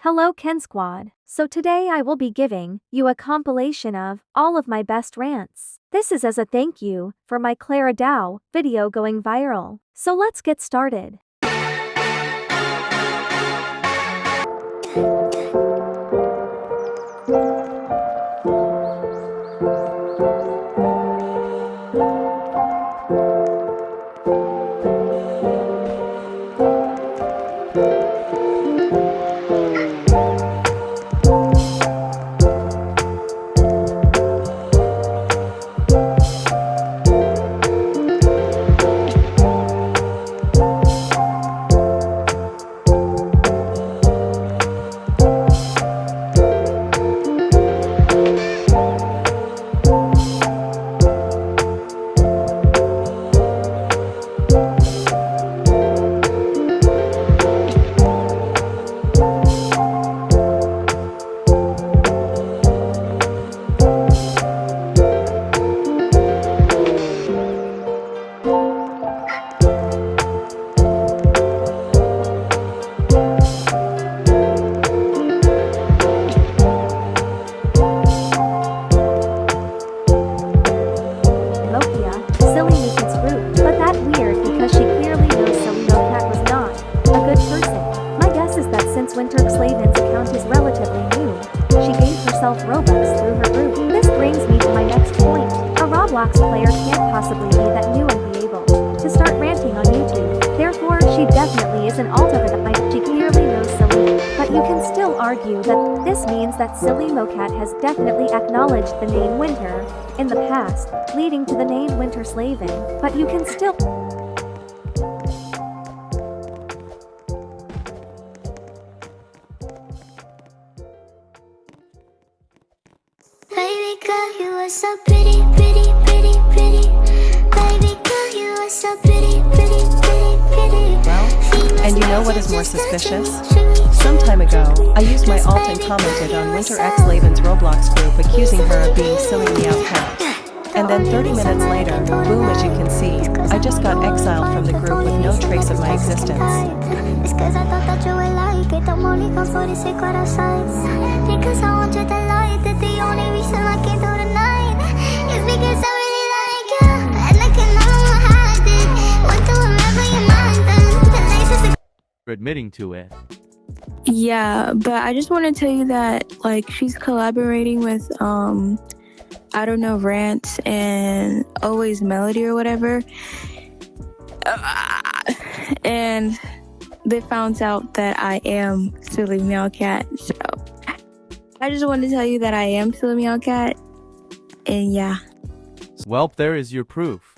Hello Ken Squad. So today I will be giving you a compilation of all of my best rants. This is as a thank you for my Clara video going viral. So let's get started. Since winterxlaven's account is relatively new, she gave herself Robux through her group. This brings me to my next point. A Roblox player can't possibly be that new and be able to start ranting on YouTube. Therefore, she definitely isn't automatic. She clearly knows Silly. But you can still argue that this means that Silly Mocat has definitely acknowledged the name Winter in the past, leading to the name winterxlaven. But you can still Baby girl, you are so pretty, pretty, pretty, pretty. Baby girl, you are so pretty, pretty, pretty, pretty. Well, and you know what is more suspicious? Some time ago, I used my alt and commented on winterxlaven's Roblox group accusing her of being silly meow cat. And then 30 minutes later, boom, as you can see, I just got exiled from the group with no trace of my existence. It's cause I thought that you would like it. I'm only come for the secret outside. Because I want you to lie. That the only reason I came through the night is because I really like you. And I cannot hide it. Went to wherever your mind then. The nicest. Admitting to it. Yeah, but I just want to tell you that, like, she's collaborating with, I don't know, Rant and Always Melody or whatever. And they found out that I am Silly Meow Cat. So I just wanted to tell you that I am Silly Meow Cat. And yeah. Well, there is your proof.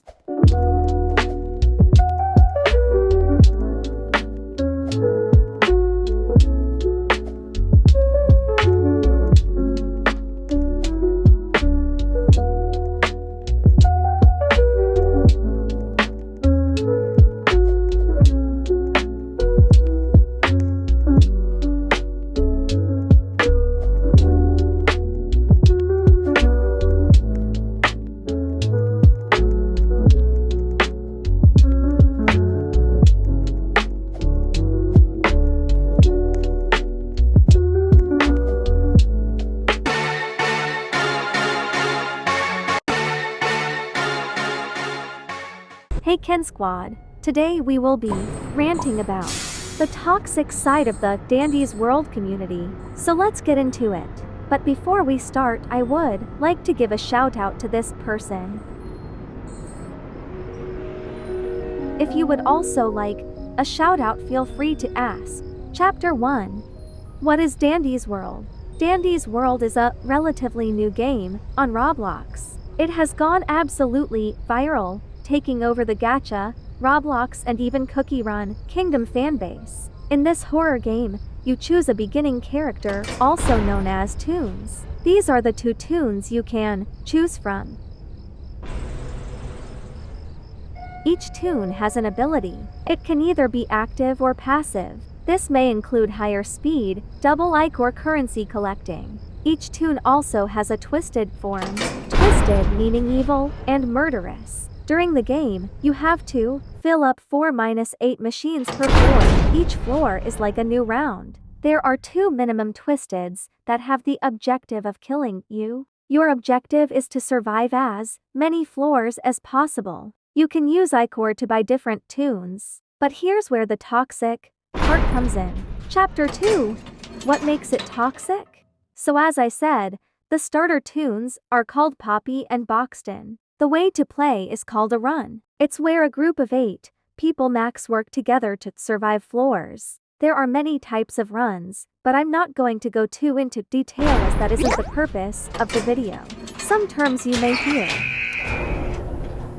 Hey Ken Squad, today we will be ranting about the toxic side of the Dandy's World community, so let's get into it. But before we start, I would like to give a shout out to this person. If you would also like a shout out, feel free to ask. Chapter 1. What is Dandy's World? Dandy's World is a relatively new game on Roblox. It has gone absolutely viral, taking over the Gacha, Roblox and even Cookie Run Kingdom fanbase. In this horror game, you choose a beginning character, also known as toons. These are the two toons you can choose from. Each toon has an ability. It can either be active or passive. This may include higher speed, double like or currency collecting. Each toon also has a twisted form. Twisted meaning evil and murderous. During the game, you have to fill up 4-8 machines per floor. Each floor is like a new round. There are 2 minimum twisteds that have the objective of killing you. Your objective is to survive as many floors as possible. You can use iCore to buy different tunes. But here's where the toxic part comes in. Chapter 2. What makes it toxic? So as I said, the starter tunes are called Poppy and Boxton. The way to play is called a run. It's where a group of 8 people max work together to survive floors. There are many types of runs, but I'm not going to go too into detail as that isn't the purpose of the video. Some terms you may hear.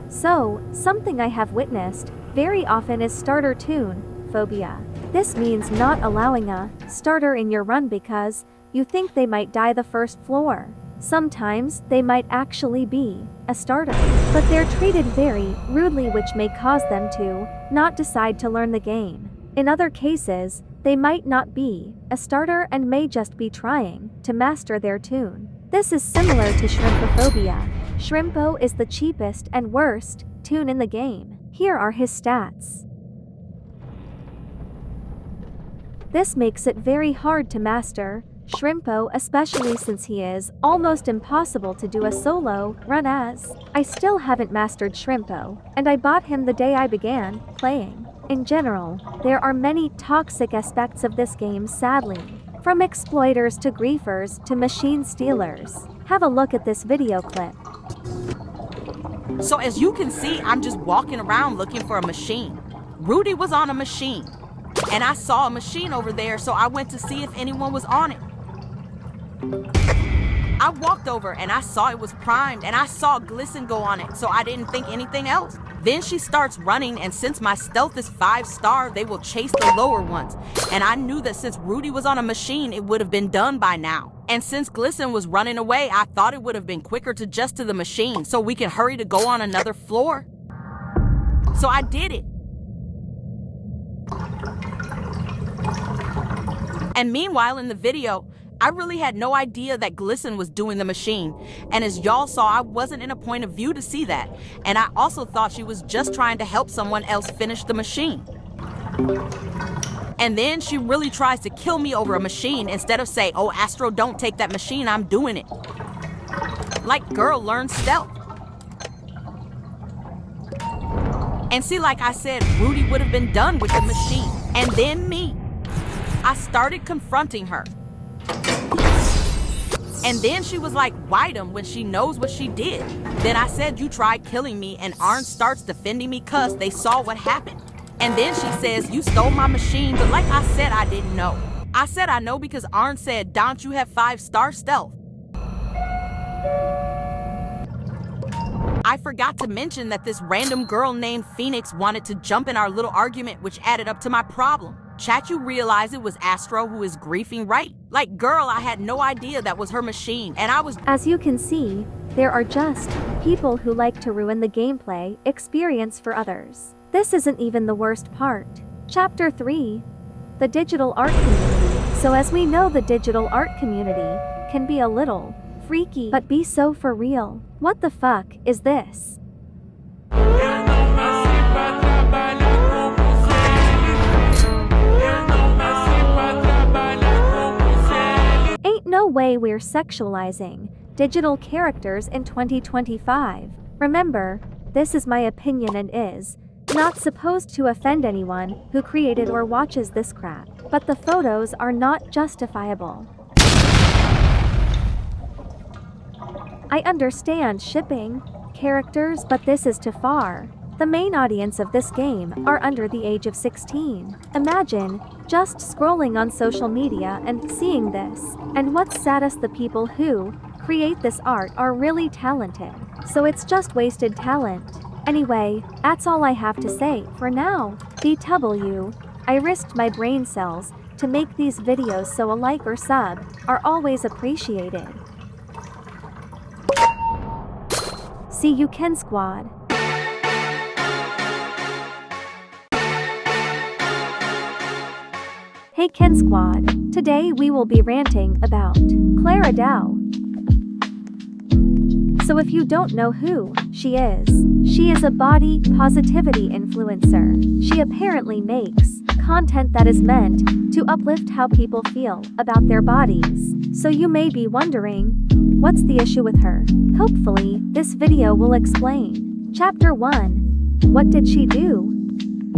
So, something I have witnessed very often is starter tune phobia. This means not allowing a starter in your run because you think they might die the first floor. Sometimes they might actually be a starter, but they're treated very rudely, which may cause them to not decide to learn the game. In other cases, they might not be a starter and may just be trying to master their tune. This is similar to shrimpophobia. Shrimpo is the cheapest and worst tune in the game. Here are his stats. This makes it very hard to master Shrimpo, especially since he is almost impossible to do a solo run as. I still haven't mastered Shrimpo, and I bought him the day I began playing. In general, there are many toxic aspects of this game, sadly. From exploiters to griefers to machine stealers. Have a look at this video clip. So as you can see, I'm just walking around looking for a machine. Rudy was on a machine, and I saw a machine over there, so I went to see if anyone was on it. I walked over and I saw it was primed, and I saw glisten go on it, so I didn't think anything else. Then she starts running, and since my stealth is 5-star, they will chase the lower ones. And I knew that since Rudy was on a machine, it would have been done by now. And since Glisten was running away, I thought it would have been quicker to just to the machine so we can hurry to go on another floor. So I did it. And meanwhile in the video, I really had no idea that Glisten was doing the machine. And as y'all saw, I wasn't in a point of view to see that. And I also thought she was just trying to help someone else finish the machine. And then she really tries to kill me over a machine instead of say, oh, Astro, don't take that machine, I'm doing it. Like, girl, learn stealth. And see, like I said, Rudy would have been done with the machine. And then me. I started confronting her. And then she was like, white him when she knows what she did. Then I said, you tried killing me, and Arn starts defending me cause they saw what happened. And then she says, you stole my machine, but like I said, I didn't know. I said I know because Arn said, don't you have 5-star stealth? I forgot to mention that this random girl named Phoenix wanted to jump in our little argument, which added up to my problem. Chat, you realize it was Astro who is griefing, right? Like, girl, I had no idea that was her machine, and I was... As you can see, there are just people who like to ruin the gameplay experience for others. This isn't even the worst part. Chapter 3. The digital art community. So as we know, the digital art community can be a little freaky, but be so for real. What the fuck is this? Ain't no way we're sexualizing digital characters in 2025. Remember, this is my opinion and is not supposed to offend anyone who created or watches this crap, but the photos are not justifiable. I understand shipping characters, but this is too far. The main audience of this game are under the age of 16. Imagine just scrolling on social media and seeing this. And what's saddest, the people who create this art are really talented. So it's just wasted talent. Anyway, that's all I have to say for now. BW, I risked my brain cells to make these videos, so a like or sub are always appreciated. See you, Ken Squad. Hey Ken Squad, today we will be ranting about Clara Dow. So if you don't know who she is a body positivity influencer. She apparently makes content that is meant to uplift how people feel about their bodies. So you may be wondering, what's the issue with her? Hopefully, this video will explain. Chapter 1. What did she do?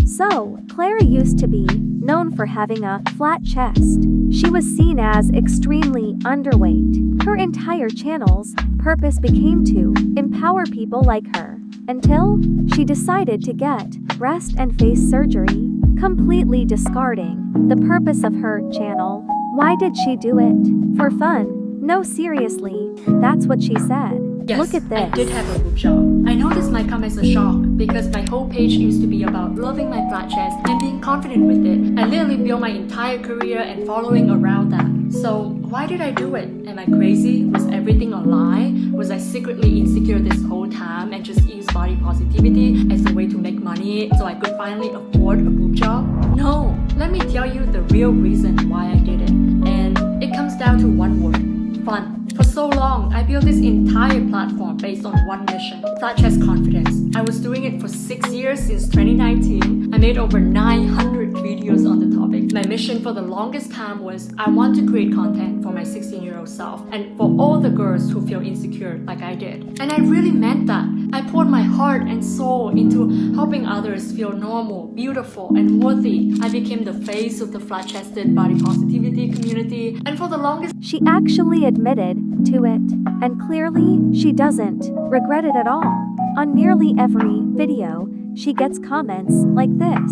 So, Clara used to be known for having a flat chest. She was seen as extremely underweight. Her entire channel's purpose became to empower people like her, until she decided to get breast and face surgery, completely discarding the purpose of her channel. Why did she do it? For fun? No, seriously, that's what she said. Yes, Look at this. I did have a boob job. I know this might come as a shock because my whole page used to be about loving my flat chest and being confident with it. I literally built my entire career and following around that. So why did I do it? Am I crazy? Was everything a lie? Was I secretly insecure this whole time and just use body positivity as a way to make money so I could finally afford a boob job? No, let me tell you the real reason why I did it. And it comes down to one word: fun. For so long, I built this entire platform based on one mission, flat chest confidence. I was doing it for 6 years since 2019. I made over 900 videos on the topic. My mission for the longest time was I want to create content for my 16-year-old self and for all the girls who feel insecure like I did. And I really meant that. I poured my heart and soul into helping others feel normal, beautiful, and worthy. I became the face of the flat-chested body positivity community, and for the longest She actually admitted to it, and clearly, she doesn't regret it at all. On nearly every video, she gets comments like this.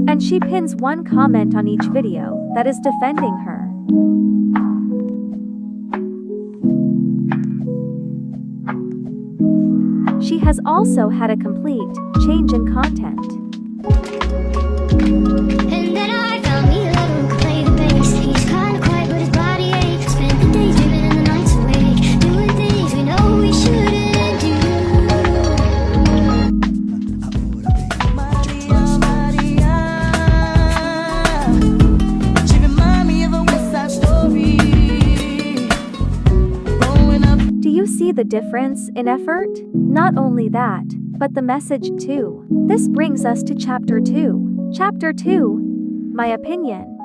And she pins one comment on each video that is defending her. She has also had a complete change in content. And then I found me a lover who could play the bass. He's kinda quiet, but his body aches. Spent the days dreaming and the nights awake, doing things we know we shouldn't do. She remind me of a West Side Story. Growing up. Do you see the difference in effort? Not only that, but the message too. This brings us to Chapter 2. Chapter 2. My opinion.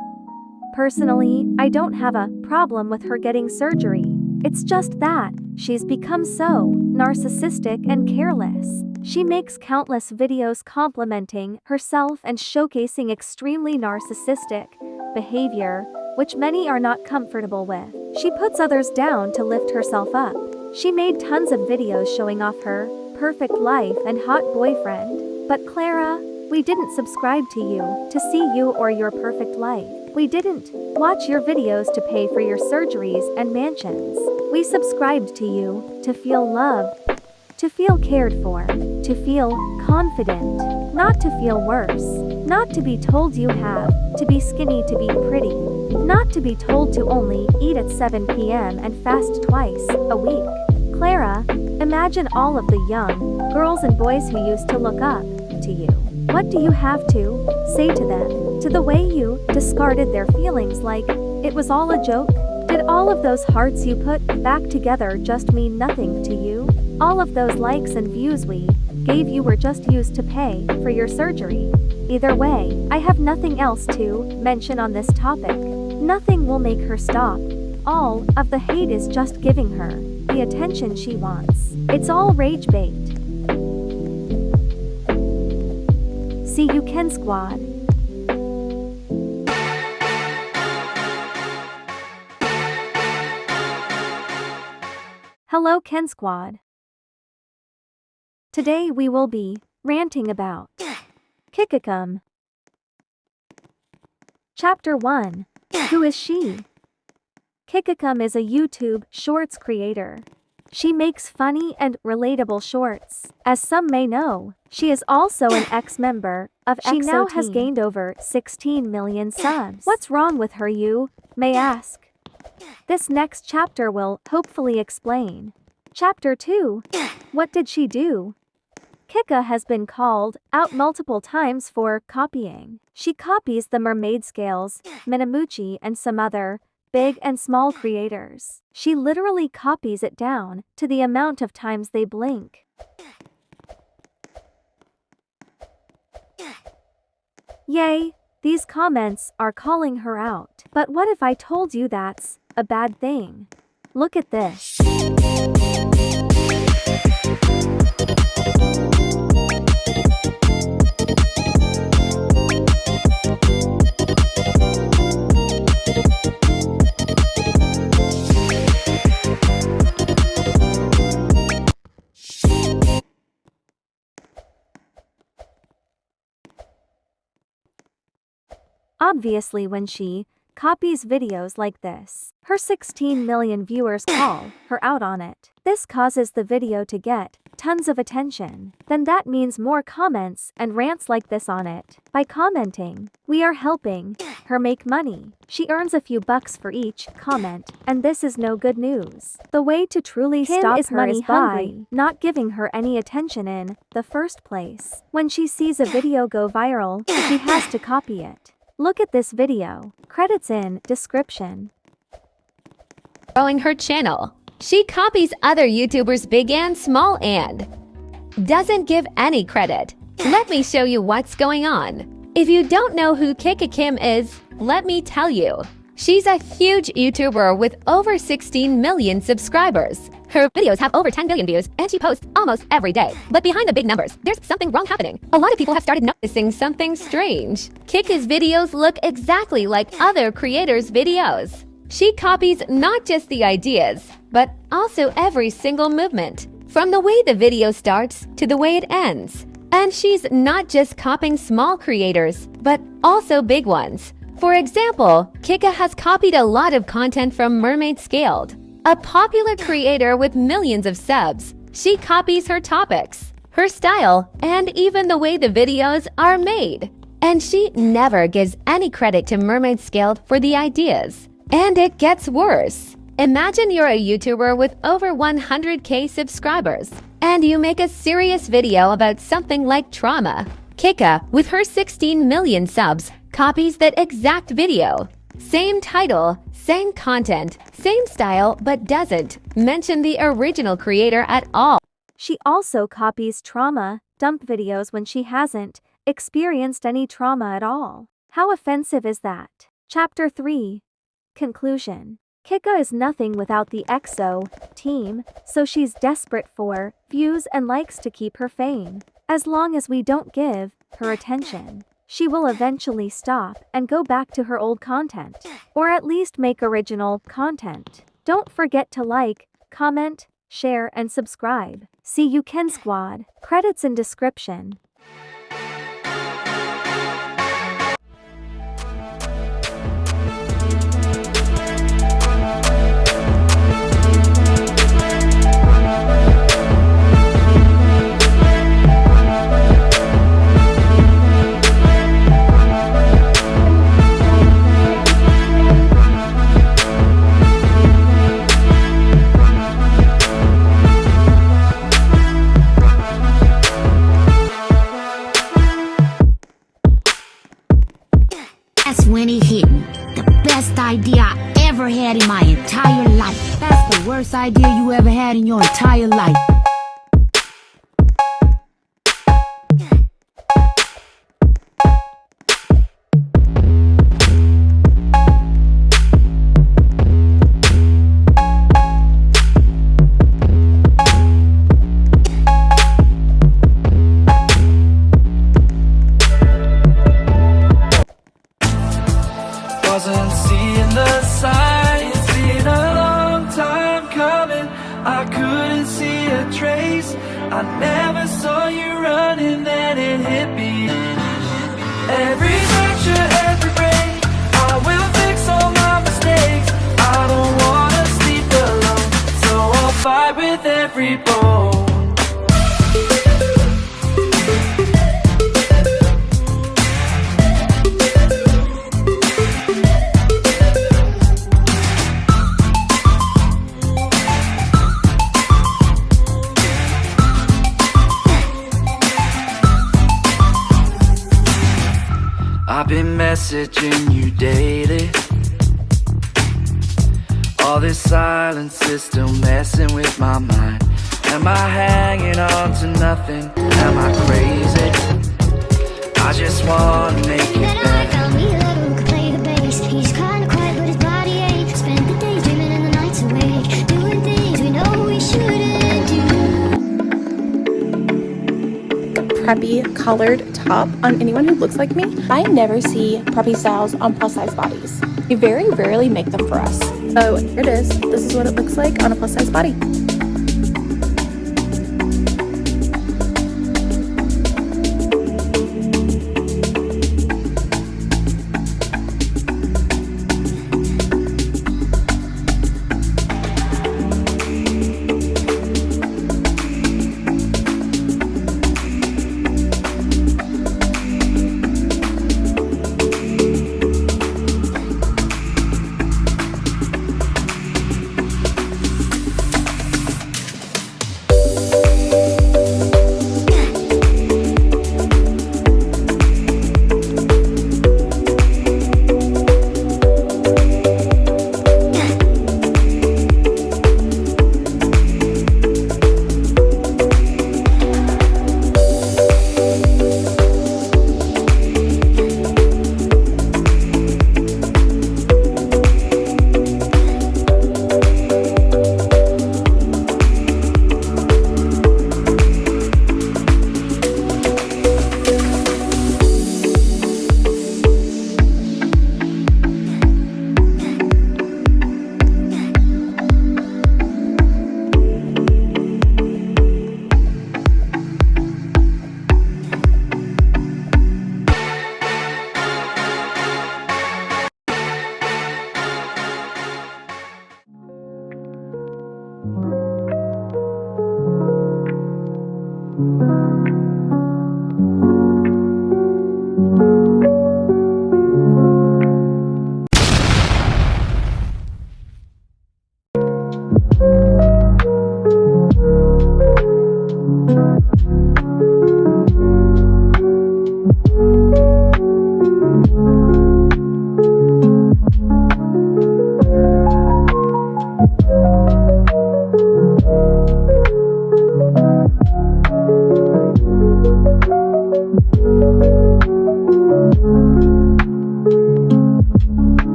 Personally, I don't have a problem with her getting surgery. It's just that she's become so narcissistic and careless. She makes countless videos complimenting herself and showcasing extremely narcissistic behavior, which many are not comfortable with. She puts others down to lift herself up. She made tons of videos showing off her perfect life and hot boyfriend. But Clara, we didn't subscribe to you to see you or your perfect life. We didn't watch your videos to pay for your surgeries and mansions. We subscribed to you to feel loved, to feel cared for, to feel confident, not to feel worse, not to be told you have to be skinny to be pretty, not to be told to only eat at 7 p.m. and fast twice a week. Clara, imagine all of the young girls and boys who used to look up to you. What do you have to say to them? To the way you discarded their feelings like it was all a joke? Did all of those hearts you put back together just mean nothing to you? All of those likes and views we gave you were just used to pay for your surgery. Either way, I have nothing else to mention on this topic. Nothing will make her stop. All of the hate is just giving her the attention she wants. It's all rage bait. See you, Ken Squad. Hello, Ken Squad. Today we will be ranting about Kikikam. Chapter 1. Who is she? Kikikam is a YouTube Shorts creator. She makes funny and relatable shorts. As some may know, she is also an ex-member of EXO. She now has gained over 16 million subs. What's wrong with her, you may ask? This next chapter will hopefully explain. Chapter 2. What did she do? Kika has been called out multiple times for copying. She copies the mermaid scales, Minamuchi, and some other big and small creators. She literally copies it down to the amount of times they blink. Yay, these comments are calling her out. But what if I told you that's a bad thing? Look at this. Obviously, when she copies videos like this, her 16 million viewers call her out on it. This causes the video to get tons of attention. Then that means more comments and rants like this on it. By commenting, we are helping her make money. She earns a few bucks for each comment, and this is no good news. The way to truly stop her is by not giving her any attention in the first place. When she sees a video go viral, she has to copy it. Look at this video. Credits in description. Growing her channel. She copies other YouTubers big and small and doesn't give any credit. Let me show you what's going on. If you don't know who Kika Kim is, let me tell you. She's a huge YouTuber with over 16 million subscribers. Her videos have over 10 billion views, and she posts almost every day. But behind the big numbers, there's something wrong happening. A lot of people have started noticing something strange. Kika's videos look exactly like other creators' videos. She copies not just the ideas, but also every single movement, from the way the video starts to the way it ends. And she's not just copying small creators, but also big ones. For example, Kika has copied a lot of content from Mermaid Scaled, a popular creator with millions of subs. She copies her topics, her style, and even the way the videos are made. And she never gives any credit to Mermaid Scaled for the ideas. And it gets worse. Imagine you're a YouTuber with over 100k subscribers, and you make a serious video about something like trauma. Kika, with her 16 million subs, copies that exact video. Same title, same content, same style, but doesn't mention the original creator at all. She also copies trauma dump videos when she hasn't experienced any trauma at all. How offensive is that? Chapter 3. Conclusion. Kika is nothing without the EXO team, so she's desperate for views and likes to keep her fame. As long as we don't give her attention, she will eventually stop and go back to her old content, or at least make original content. Don't forget to like, comment, share, and subscribe. See you Ken Squad. Credits in description. That's when it hit me. The best idea I ever had in my entire life. That's the worst idea you ever had in your entire life. Wasn't seeing the signs, been a long time coming. I couldn't see a trace. I never saw you running, then it hit me. Every fracture, every break, I will fix all my mistakes. I don't wanna sleep alone, so I'll fight with every bone. I've been messaging you daily. All this silence is still messing with my mind. Am I hanging on to nothing? Am I crazy? I just wanna make it Then I better. found me a lover who could play the bass. He's kinda quiet, but his body ain't. Spent the days dreaming and the nights awake, doing things we know we shouldn't do. Preppy collared top on anyone who looks like me. I never see preppy styles on plus size bodies. We very rarely make them for us. So here it is. This is what it looks like on a plus size body.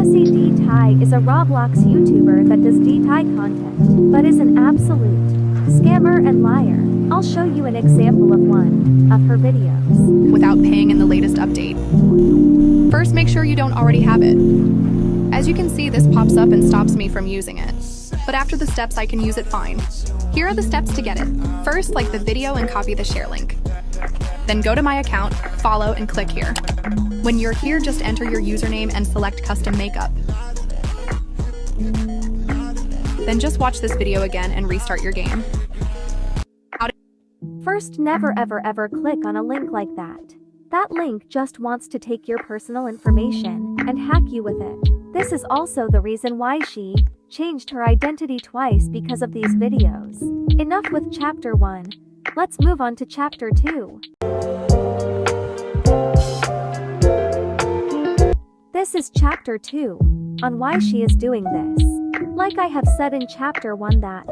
Jessiedti is a Roblox YouTuber that does DTI content, but is an absolute scammer and liar. I'll show you an example of one of her videos. Without paying in the latest update. First, make sure you don't already have it. As you can see, this pops up and stops me from using it. But after the steps, I can use it fine. Here are the steps to get it. First, like the video and copy the share link. Then go to my account, follow, and click here. When you're here, just enter your username and select custom makeup. Then just watch this video again and restart your game. First, never ever click on a link like that. That link just wants to take your personal information and hack you with it. This is also the reason why she changed her identity twice because of these videos. Enough with chapter 1. Let's move on to chapter 2. This is chapter 2 on why she is doing this. Like I have said in chapter 1 that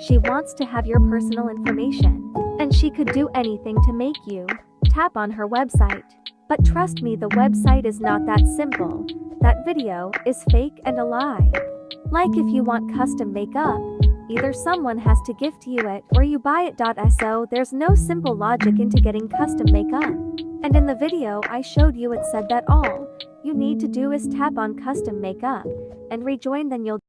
she wants to have your personal information, and she could do anything to make you tap on her website. But trust me, the website is not that simple. That video is fake and a lie. Like if you want custom makeup, either someone has to gift you it or you buy it. So there's no simple logic into getting custom makeup. And in the video I showed you, it said that all you need to do is tap on custom makeup and rejoin, then you'll